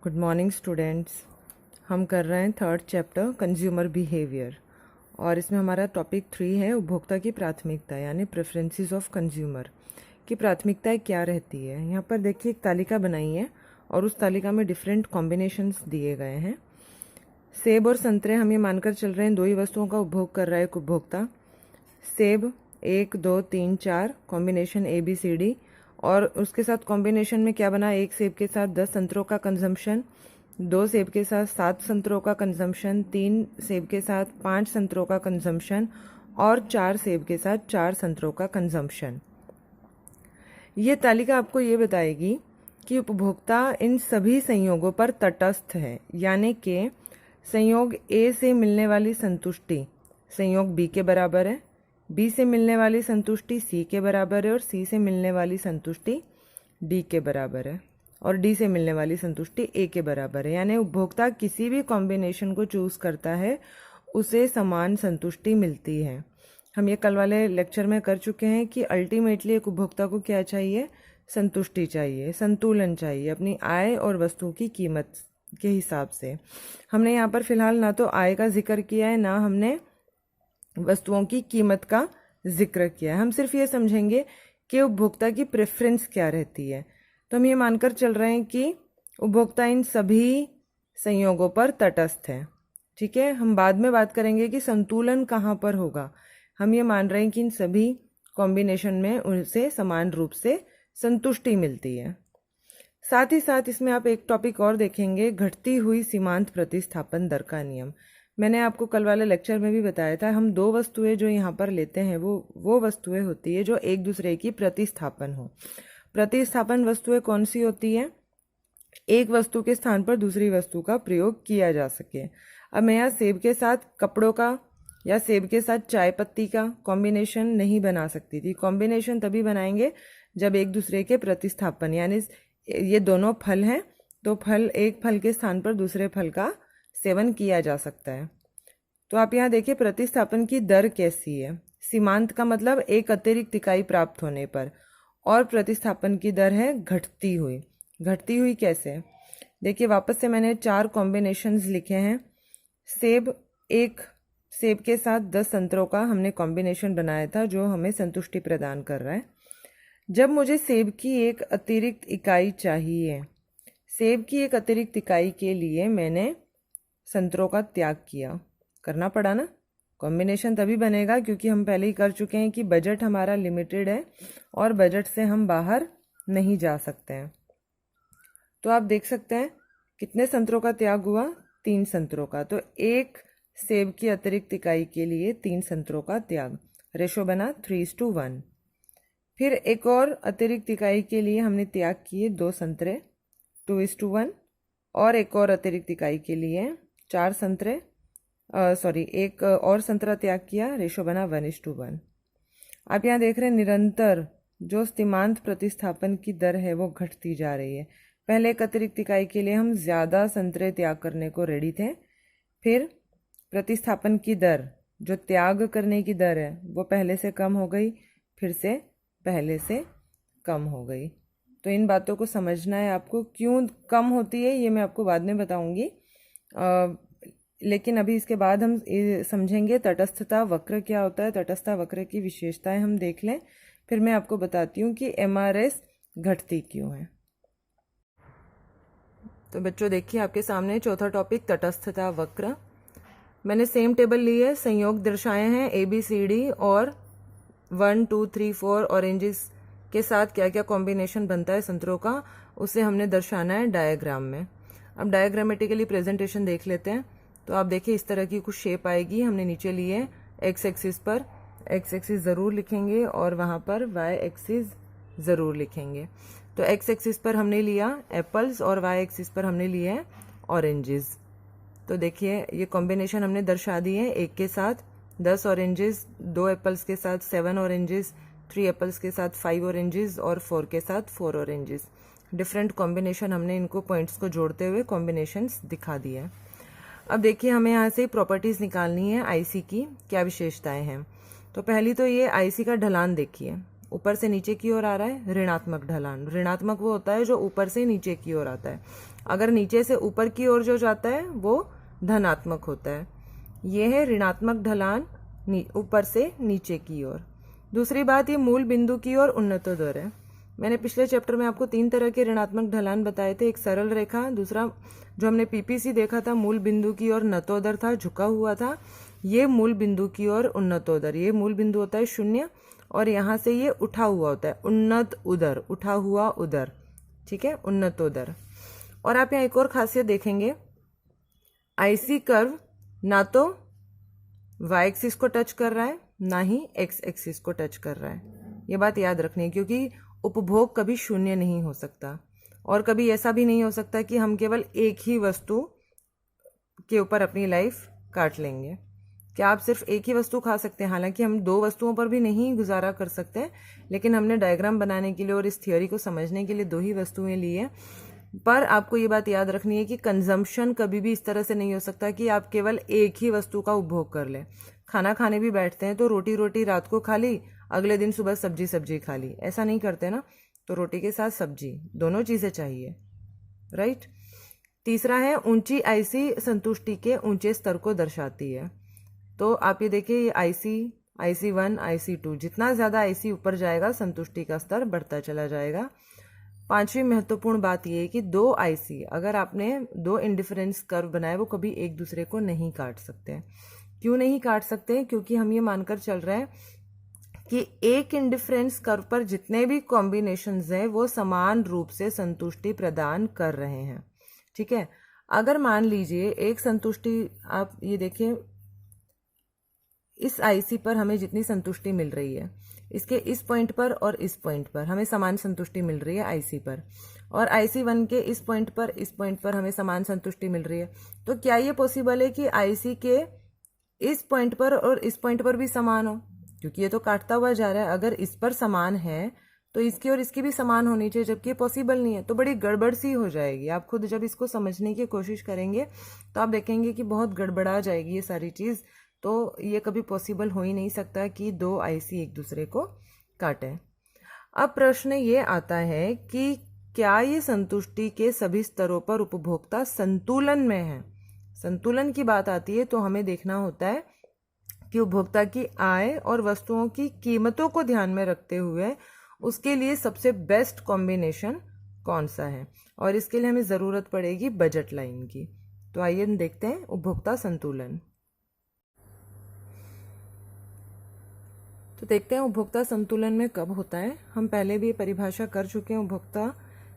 Good morning students. हम कर रहे हैं थर्ड चैप्टर कंज्यूमर बिहेवियर और इसमें हमारा टॉपिक 3 है उपभोक्ता की प्राथमिकता यानी प्रेफरेंसेस ऑफ कंज्यूमर की प्राथमिकताएं क्या रहती है। यहाँ पर देखिए एक तालिका बनाई है और उस तालिका में डिफरेंट कॉम्बिनेशंस दिए गए हैं। सेब और संतरे हम ये मानकर चल रहे हैं दो ही वस्तुओं का उपभोग कर रहा है एक उपभोक्ता। सेब 1 2 3 4 कॉम्बिनेशन ABCD और उसके साथ कॉम्बिनेशन में क्या बना, एक सेब के साथ 10 संतरों का कंजम्पशन, 2 सेब के साथ 7 संतरों का कंजम्पशन, 3 सेब के साथ 5 संतरों का कंजम्पशन और 4 सेब के साथ 4 संतरों का कंजम्पशन। ये तालिका आपको ये बताएगी कि उपभोक्ता इन सभी संयोगों पर तटस्थ है, यानी कि संयोग A से मिलने वाली संतुष्टि संयोग B के बराबर है, B से मिलने वाली संतुष्टि C के बराबर है और C से मिलने वाली संतुष्टि D के बराबर है और D से मिलने वाली संतुष्टि A के बराबर है। यानी उपभोक्ता किसी भी कॉम्बिनेशन को चूज करता है उसे समान संतुष्टि मिलती है। हम ये कल वाले लेक्चर में कर चुके हैं कि अल्टीमेटली एक उपभोक्ता को क्या चाहिए, संतुष्टि चाहिए, संतुलन चाहिए अपनी आय और वस्तु की कीमत के हिसाब से। हमने यहाँ पर फिलहाल ना तो आय का जिक्र किया है ना हमने वस्तुओं की कीमत का जिक्र किया है। हम सिर्फ ये समझेंगे कि उपभोक्ता की प्रेफरेंस क्या रहती है। तो हम ये मानकर चल रहे हैं कि उपभोक्ता इन सभी संयोगों पर तटस्थ है। ठीक है, हम बाद में बात करेंगे कि संतुलन कहाँ पर होगा। हम ये मान रहे हैं कि इन सभी कॉम्बिनेशन में उनसे समान रूप से संतुष्टि मिलती है। साथ ही साथ इसमें आप एक टॉपिक और देखेंगे, घटती हुई सीमांत प्रतिस्थापन दर का नियम। मैंने आपको कल वाले लेक्चर में भी बताया था, हम दो वस्तुएं जो यहाँ पर लेते हैं वो वस्तुएं होती है जो एक दूसरे की प्रतिस्थापन हो। प्रतिस्थापन वस्तुएं कौन सी होती है, एक वस्तु के स्थान पर दूसरी वस्तु का प्रयोग किया जा सके। अब मैं यहाँ सेब के साथ कपड़ों का या सेब के साथ चाय पत्ती का कॉम्बिनेशन नहीं बना सकती थी। कॉम्बिनेशन तभी बनाएंगे जब एक दूसरे के प्रतिस्थापन, यानी ये दोनों फल हैं तो फल, एक फल के स्थान पर दूसरे फल का सेवन किया जा सकता है। तो आप यहाँ देखिए प्रतिस्थापन की दर कैसी है। सीमांत का मतलब एक अतिरिक्त इकाई प्राप्त होने पर, और प्रतिस्थापन की दर है घटती हुई। घटती हुई कैसे, देखिए वापस से मैंने 4 कॉम्बिनेशंस लिखे हैं। एक सेब के साथ 10 संतरों का हमने कॉम्बिनेशन बनाया था जो हमें संतुष्टि प्रदान कर रहा है। जब मुझे सेब की एक अतिरिक्त इकाई चाहिए, सेब की एक अतिरिक्त इकाई के लिए मैंने संतरों का त्याग किया, करना पड़ा ना। कॉम्बिनेशन तभी बनेगा क्योंकि हम पहले ही कर चुके हैं कि बजट हमारा लिमिटेड है और बजट से हम बाहर नहीं जा सकते हैं। तो आप देख सकते हैं कितने संतरों का त्याग हुआ, 3 संतरों का। तो एक सेब की अतिरिक्त इकाई के लिए 3 संतरों का त्याग, रेशो बना 3:1। फिर एक और अतिरिक्त इकाई के लिए हमने त्याग किए 2 संतरे, 2:1, और एक और अतिरिक्त इकाई के लिए 4 संतरे, एक और संतरा त्याग किया, रेशो बना 1:1। आप यहाँ देख रहे हैं निरंतर जो सीमांत प्रतिस्थापन की दर है वो घटती जा रही है। पहले एक अतिरिक्त इकाई के लिए हम ज़्यादा संतरे त्याग करने को रेडी थे, फिर प्रतिस्थापन की दर, जो त्याग करने की दर है वो पहले से कम हो गई, फिर से पहले से कम हो गई। तो इन बातों को समझना है आपको, क्यों कम होती है ये मैं आपको बाद में बताऊंगी। लेकिन अभी इसके बाद हम समझेंगे तटस्थता वक्र क्या होता है। तटस्थता वक्र की विशेषताएं हम देख लें, फिर मैं आपको बताती हूँ कि MRS घटती क्यों है। तो बच्चों देखिए आपके सामने चौथा टॉपिक तटस्थता वक्र। मैंने सेम टेबल ली है, संयोग दर्शाए हैं ABCD और 1 2 3 4 ऑरेंजेस के साथ क्या क्या कॉम्बिनेशन बनता है संतरों का, उसे हमने दर्शाना है डायग्राम में। अब डायग्रामेटिकली प्रेजेंटेशन देख लेते हैं। तो आप देखिए इस तरह की कुछ शेप आएगी। हमने नीचे लिए एक्स एक्सिस पर, एक्स एक्सिस ज़रूर लिखेंगे और वहाँ पर वाई एक्सिस ज़रूर लिखेंगे। तो एक्स एक्सिस पर हमने लिया एप्पल्स और वाई एक्सिस पर हमने लिए हैं ऑरेंजेस। तो देखिए ये कॉम्बिनेशन हमने दर्शा दी है, एक के साथ 10 ऑरेंजेस, 2 एप्पल्स के साथ 7 ऑरेंजेस, 3 एप्पल्स के साथ 5 ऑरेंजेस और 4 के साथ 4 ऑरेंजेस। डिफरेंट कॉम्बिनेशन हमने इनको पॉइंट्स को जोड़ते हुए कॉम्बिनेशंस दिखा दिए हैं। अब देखिए हमें यहाँ से प्रॉपर्टीज़ निकालनी है आईसी की, क्या विशेषताएं हैं। तो पहली तो ये आईसी का ढलान देखिए, ऊपर से नीचे की ओर आ रहा है, ऋणात्मक ढलान। ऋणात्मक वो होता है जो ऊपर से नीचे की ओर आता है, अगर नीचे से ऊपर की ओर जो जाता है वो धनात्मक होता है। ये है ऋणात्मक ढलान ऊपर से नीचे की ओर। दूसरी बात, ये मूल बिंदु की ओर उन्नतोदर है। मैंने पिछले चैप्टर में आपको 3 तरह के ऋणात्मक ढलान बताए थे, एक सरल रेखा, दूसरा जो हमने पीपीसी देखा था मूल बिंदु की ओर नतोदर था, झुका हुआ था, ये मूल बिंदु की ओर उन्नतोदर। ये मूल बिंदु होता है 0 और यहाँ से ये उठा हुआ होता है, उन्नत उदर, उठा हुआ उदर, ठीक है, उन्नतोदर। और आप यहाँ एक और खासियत देखेंगे, आईसी कर्व ना तो वाई एक्सिस को टच कर रहा है ना ही एक्स एक्सिस को टच कर रहा है। ये बात याद रखनी है, क्योंकि उपभोग कभी शून्य नहीं हो सकता और कभी ऐसा भी नहीं हो सकता कि हम केवल एक ही वस्तु के ऊपर अपनी लाइफ काट लेंगे। क्या आप सिर्फ एक ही वस्तु खा सकते हैं? हालांकि हम 2 वस्तुओं पर भी नहीं गुजारा कर सकते, लेकिन हमने डायग्राम बनाने के लिए और इस थियोरी को समझने के लिए 2 ही वस्तुएं ली है। पर आपको ये बात याद रखनी है कि कंजम्पशन कभी भी इस तरह से नहीं हो सकता कि आप केवल एक ही वस्तु का उपभोग कर लें। खाना खाने भी बैठते हैं तो रोटी रोटी रात को खा ली, अगले दिन सुबह सब्जी सब्जी खा ली, ऐसा नहीं करते ना। तो रोटी के साथ सब्जी, दोनों चीज़ें चाहिए, राइट। तीसरा है, ऊंची आईसी संतुष्टि के ऊंचे स्तर को दर्शाती है। तो आप ये देखिए, ये IC1, IC2, जितना ज़्यादा IC ऊपर जाएगा संतुष्टि का स्तर बढ़ता चला जाएगा। 5वीं महत्वपूर्ण बात यह है कि 2 IC, अगर आपने 2 इंडिफरेंस कर्व बनाए, वो कभी एक दूसरे को नहीं काट सकते। क्यों नहीं काट सकते? क्योंकि हम ये मानकर चल रहे हैं कि एक इंडिफरेंस कर्व पर जितने भी कॉम्बिनेशंस हैं वो समान रूप से संतुष्टि प्रदान कर रहे हैं, ठीक है। अगर मान लीजिए एक संतुष्टि, आप ये देखिए, इस आईसी पर हमें जितनी संतुष्टि मिल रही है, इसके इस पॉइंट पर और इस पॉइंट पर हमें समान संतुष्टि मिल रही है आईसी पर, और IC1 के इस पॉइंट पर हमें समान संतुष्टि मिल रही है। तो क्या ये पॉसिबल है कि आईसी के इस पॉइंट पर और इस पॉइंट पर भी समान हो? क्योंकि ये तो काटता हुआ जा रहा है, अगर इस पर समान है तो इसकी और इसकी भी समान होनी चाहिए, जबकि ये पॉसिबल नहीं है, तो बड़ी गड़बड़ सी हो जाएगी। आप खुद जब इसको समझने की कोशिश करेंगे तो आप देखेंगे कि बहुत गड़बड़ा जाएगी ये सारी चीज़। तो ये कभी पॉसिबल हो ही नहीं सकता कि 2 आईसी एक दूसरे को काटें। अब प्रश्न ये आता है कि क्या ये संतुष्टि के सभी स्तरों पर उपभोक्ता संतुलन में है? संतुलन की बात आती है तो हमें देखना होता है कि उपभोक्ता की आय और वस्तुओं की कीमतों को ध्यान में रखते हुए उसके लिए सबसे बेस्ट कॉम्बिनेशन कौन सा है, और इसके लिए हमें ज़रूरत पड़ेगी बजट लाइन की। तो आइए हम देखते हैं उपभोक्ता संतुलन। तो देखते हैं उपभोक्ता संतुलन में कब होता है। हम पहले भी परिभाषा कर चुके हैं। उपभोक्ता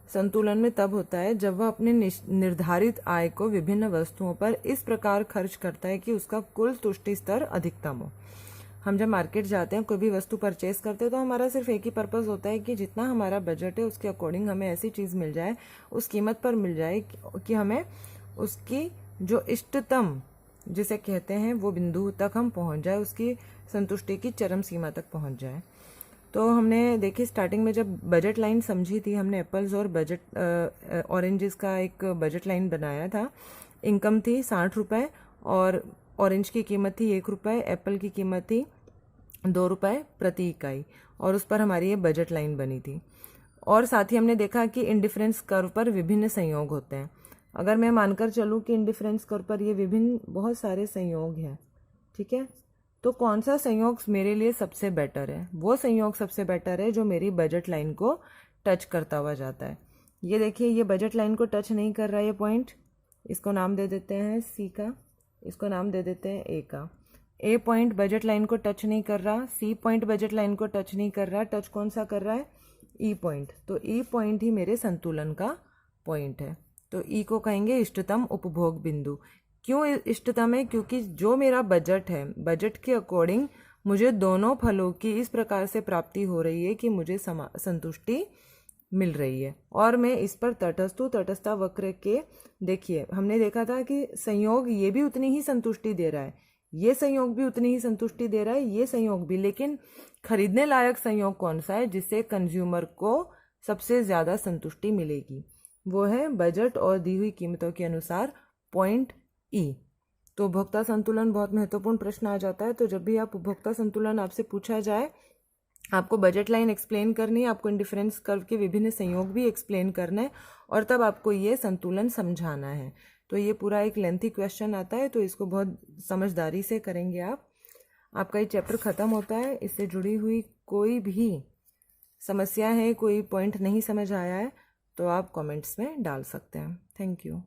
संतुलन में तब होता है जब वह अपने निर्धारित आय को विभिन्न वस्तुओं पर इस प्रकार खर्च करता है कि उसका कुल तुष्टि स्तर अधिकतम हो। हम जब मार्केट जाते हैं, कोई भी वस्तु परचेज करते हैं, तो हमारा सिर्फ एक ही पर्पस होता है कि जितना हमारा बजट है उसके अकॉर्डिंग हमें ऐसी चीज़ मिल जाए, उस कीमत पर मिल जाए कि हमें उसकी जो इष्टतम जिसे कहते हैं वो बिंदु तक हम पहुंच जाए, उसकी संतुष्टि की चरम सीमा तक पहुंच जाए। तो हमने देखिए स्टार्टिंग में जब बजट लाइन समझी थी, हमने एप्पल्स और बजट ऑरेंजेस का एक बजट लाइन बनाया था। इनकम थी 60 रुपये और ऑरेंज की कीमत थी 1 रुपये, एप्पल की कीमत थी 2 रुपये प्रति इकाई, और उस पर हमारी ये बजट लाइन बनी थी। और साथ ही हमने देखा कि इंडिफरेंस कर्व पर विभिन्न संयोग होते हैं। अगर मैं मानकर चलूँ कि इंडिफरेंस कर्व पर ये विभिन्न बहुत सारे संयोग हैं, ठीक है, तो कौन सा संयोग मेरे लिए सबसे बेटर है? वो संयोग सबसे बेटर है जो मेरी बजट लाइन को टच करता हुआ जाता है। ये देखिए, ये बजट लाइन को टच नहीं कर रहा है ये पॉइंट, इसको नाम दे देते हैं सी का, इसको नाम दे देते हैं ए का। ए पॉइंट बजट लाइन को टच नहीं कर रहा, सी पॉइंट बजट लाइन को टच नहीं कर रहा, टच कौन सा कर रहा है? ई पॉइंट। तो ई पॉइंट ही मेरे संतुलन का पॉइंट है। तो ई को कहेंगे इष्टतम उपभोग बिंदु। क्यों इष्टतम है? क्योंकि जो मेरा बजट है, बजट के अकॉर्डिंग मुझे दोनों फलों की इस प्रकार से प्राप्ति हो रही है कि मुझे संतुष्टि मिल रही है, और मैं इस पर तटस्थ हूँ। तटस्थता वक्र के देखिए, हमने देखा था कि संयोग ये भी उतनी ही संतुष्टि दे रहा है, ये संयोग भी उतनी ही संतुष्टि दे रहा है, ये संयोग भी, लेकिन खरीदने लायक संयोग कौन सा है जिससे कंज्यूमर को सबसे ज़्यादा संतुष्टि मिलेगी? वो है बजट और दी हुई कीमतों के अनुसार पॉइंट ई। तो उपभोक्ता संतुलन बहुत महत्वपूर्ण प्रश्न आ जाता है। तो जब भी आप उपभोक्ता संतुलन आपसे पूछा जाए आपको बजट लाइन एक्सप्लेन करनी है, आपको इंडिफरेंस कर्व के विभिन्न संयोग भी एक्सप्लेन करना है, और तब आपको ये संतुलन समझाना है। तो ये पूरा एक लेंथी क्वेश्चन आता है, तो इसको बहुत समझदारी से करेंगे आप। आपका ये चैप्टर ख़त्म होता है। इससे जुड़ी हुई कोई भी समस्या है, कोई पॉइंट नहीं समझ आया है, तो आप कमेंट्स में डाल सकते हैं। Thank you.